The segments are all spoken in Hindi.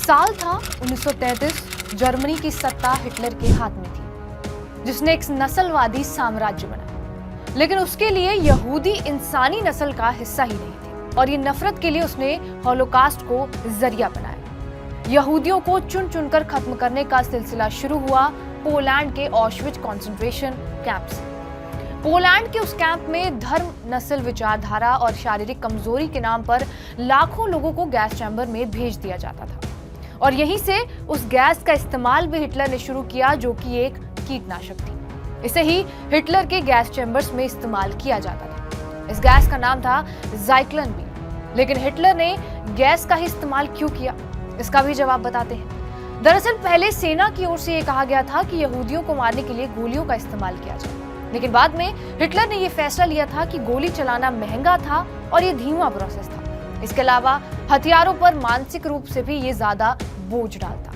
साल था 1933। जर्मनी की सत्ता हिटलर के हाथ में थी, जिसने एक नस्लवादी साम्राज्य बनाया। लेकिन उसके लिए यहूदी इंसानी नस्ल का हिस्सा ही नहीं थे और ये नफरत के लिए उसने हॉलोकास्ट को जरिया बनाया। यहूदियों को चुन चुनकर खत्म करने का सिलसिला शुरू हुआ पोलैंड के ऑश्विट्ज कंसंट्रेशन कैंप से। पोलैंड के उस कैंप में धर्म, नस्ल, विचारधारा और शारीरिक कमजोरी के नाम पर लाखों लोगों को गैस चैम्बर में भेज दिया जाता था और यहीं से उस गैस का इस्तेमाल भी हिटलर ने शुरू किया, जो कि एक कीटनाशक थी। इसे ही हिटलर के गैस चैम्बर्स में इस्तेमाल किया जाता था। इस गैस का नाम था ज़ाइक्लोन बी। लेकिन हिटलर ने गैस का ही इस्तेमाल क्यों किया, इसका भी जवाब बताते हैं। दरअसल पहले सेना की ओर से यह कहा गया था कि यहूदियों को मारने के लिए गोलियों का इस्तेमाल किया जाए, लेकिन बाद में हिटलर ने यह फैसला लिया था कि गोली चलाना महंगा था और यह धीमा प्रोसेस था। इसके अलावा हथियारों पर मानसिक रूप से भी ये ज्यादा बोझ डालता।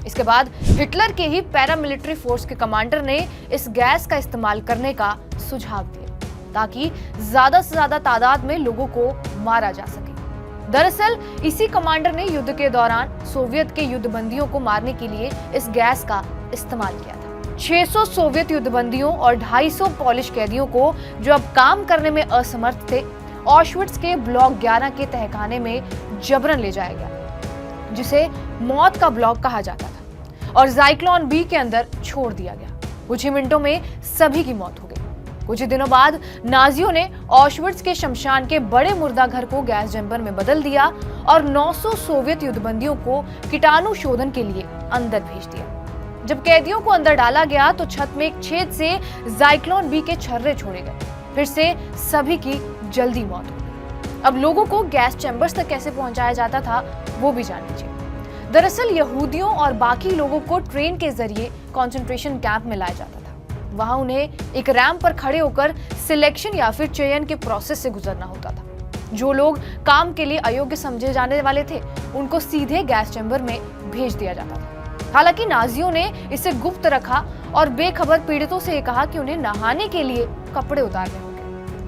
इसके बाद हिटलर के ही पैरामिलिट्री फोर्स के कमांडर ने इस गैस का इस्तेमाल करने का सुझाव दिया ताकि ज्यादा से ज्यादा तादाद में लोगों को मारा जा सके। दरअसल इसी कमांडर ने युद्ध के दौरान सोवियत के युद्धबंदियों को मारने के लिए इस गैस का इस्तेमाल किया था। 600 सोवियत युद्धबंदियों और 250 पोलिश कैदियों को, जो अब काम करने में असमर्थ थे, ऑश्विट्ज के ब्लॉक 11 के तहखाने में जबरन ले जाया गया, जिसे मौत का ब्लॉक कहा जाता था, और ज़ाइक्लोन बी के अंदर छोड़ दिया गया। कुछ ही मिनटों में सभी की मौत हो गई। कुछ ही दिनों बाद नाजियों ने ऑश्विट्ज के शमशान के बड़े मुर्दा घर को गैस चैम्बर में बदल दिया और 900 सोवियत युद्धबंदियों को कीटाणु शोधन के लिए अंदर भेज दिया। जब कैदियों को अंदर डाला गया तो छत में एक छेद से ज़ाइक्लोन बी के छर्रे छोड़े गए। फिर से सभी की जल्दी मौत हो गई। अब लोगों को गैस चैम्बर्स तक कैसे पहुंचाया जाता था, वो भी जान लीजिए। दरअसल यहूदियों और बाकी लोगों को ट्रेन के जरिए कंसंट्रेशन कैंप में लाया जाता था। वहां उन्हें एक रैंप पर खड़े होकर सिलेक्शन या फिर चयन के प्रोसेस से गुजरना होता था। जो लोग काम के लिए अयोग्य समझे जाने वाले थे, उनको सीधे गैस चैम्बर में भेज दिया जाता था। हालांकि नाजियों ने इसे गुप्त रखा और बेखबर पीड़ितों से कहा कि उन्हें नहाने के लिए कपड़े उतारने होंगे।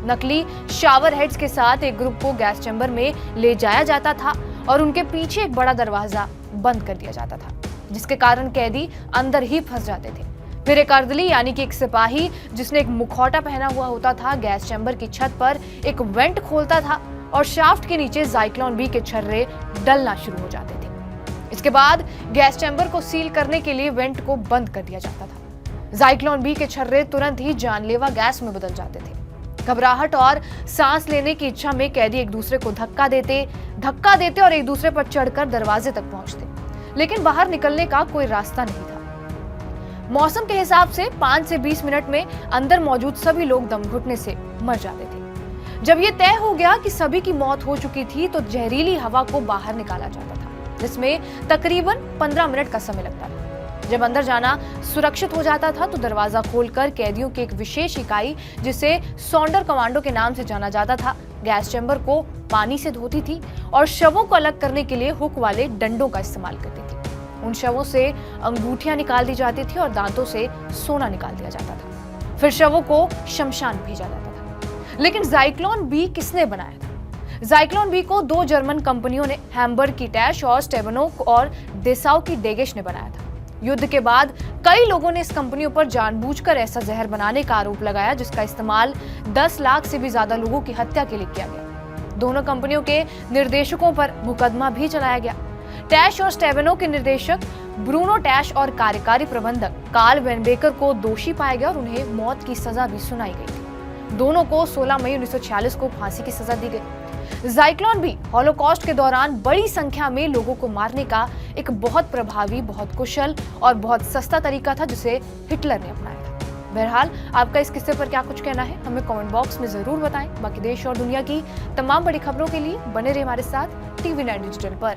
नकली शावर हेड्स के साथ एक ग्रुप को गैस चैम्बर में ले जाया जाता था और उनके पीछे एक बड़ा दरवाजा बंद कर दिया जाता था, जिसके कारण कैदी अंदर ही फंस जाते थे। फिर एक अर्दली यानी कि एक सिपाही, जिसने एक मुखौटा पहना हुआ होता था, गैस चैम्बर की छत पर एक वेंट खोलता था और शाफ्ट के नीचे ज़ाइक्लोन बी के छर्रे डलना शुरू हो जाते थे। इसके बाद गैस चैम्बर को सील करने के लिए वेंट को बंद कर दिया जाता था। ज़ाइक्लोन बी के छर्रे तुरंत ही जानलेवा गैस में बदल जाते थे। घबराहट और सांस लेने की इच्छा में कैदी एक दूसरे को धक्का देते और एक दूसरे पर चढ़कर दरवाजे तक पहुंचते, लेकिन बाहर निकलने का कोई रास्ता नहीं था। मौसम के हिसाब से 5 से 20 मिनट में अंदर मौजूद सभी लोग दम घुटने से मर जाते थे। जब ये तय हो गया कि सभी की मौत हो चुकी थी तो जहरीली हवा को बाहर निकाला जाता था, जिसमें तकरीबन 15 मिनट का समय लगता था। जब अंदर जाना सुरक्षित हो जाता था तो दरवाजा खोलकर कैदियों की एक विशेष इकाई, जिसे सौंडर कमांडो के नाम से जाना जाता था, गैस चैम्बर को पानी से धोती थी और शवों को अलग करने के लिए हुक वाले डंडों का इस्तेमाल करती थी। उन शवों से अंगूठियां निकाल दी जाती थी और दांतों से सोना निकाल दिया जाता था। फिर शवों को शमशान भेजा जाता था। लेकिन ज़ाइक्लोन बी किसने बनाया था? ज़ाइक्लोन बी को 2 जर्मन कंपनियों ने, हैम्बर्ग की टैश और स्टेबनोक और डेसाउ की डेगेश ने बनाया था। युद्ध के बाद कई लोगों ने इस कंपनियों पर जानबूझकर ऐसा जहर बनाने का आरोप लगाया, जिसका इस्तेमाल 10 लाख से भी ज्यादा लोगों की हत्या के लिए किया गया। दोनों कंपनियों के निर्देशकों पर मुकदमा भी चलाया गया। टैश और स्टेबनो के निर्देशक ब्रूनो टैश और कार्यकारी प्रबंधक कार्ल वेनबेकर को दोषी पाया गया और उन्हें मौत की सजा भी सुनाई गई थी। दोनों को 16 मई 1946 को फांसी की सजा दी गई। ज़ाइक्लोन बी हॉलोकॉस्ट के दौरान बड़ी संख्या में लोगों को मारने का एक बहुत प्रभावी, बहुत कुशल और बहुत सस्ता तरीका था, जिसे हिटलर ने अपनाया था। बहरहाल आपका इस किस्से पर क्या कुछ कहना है, हमें कमेंट बॉक्स में जरूर बताएं। बाकी देश और दुनिया की तमाम बड़ी खबरों के लिए बने रहिए हमारे साथ TV9 डिजिटल पर।